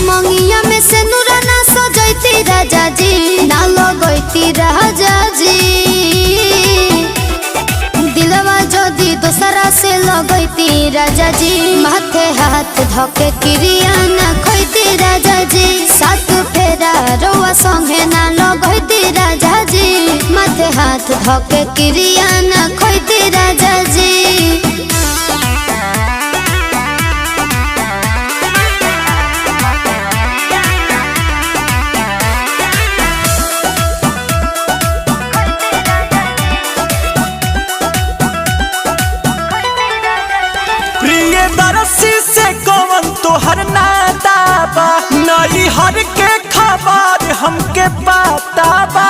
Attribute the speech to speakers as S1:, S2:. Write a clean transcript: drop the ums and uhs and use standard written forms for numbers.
S1: मंगिया में से नूरा ना सजैती राजा जी, ना लगैती राजा जी। दिलवा जदी दोसरा से लगैती राजा जी, माथे हाथ धके क्रिया ना खैती राजा जी। सात फेरा रउआ संगे ना लगैती राजा जी, माथे हाथ धके क्रिया ना खैती राजा जी।
S2: बरसी से कौन तोहर नाता बा, नई हर के खबर हमके पता बा।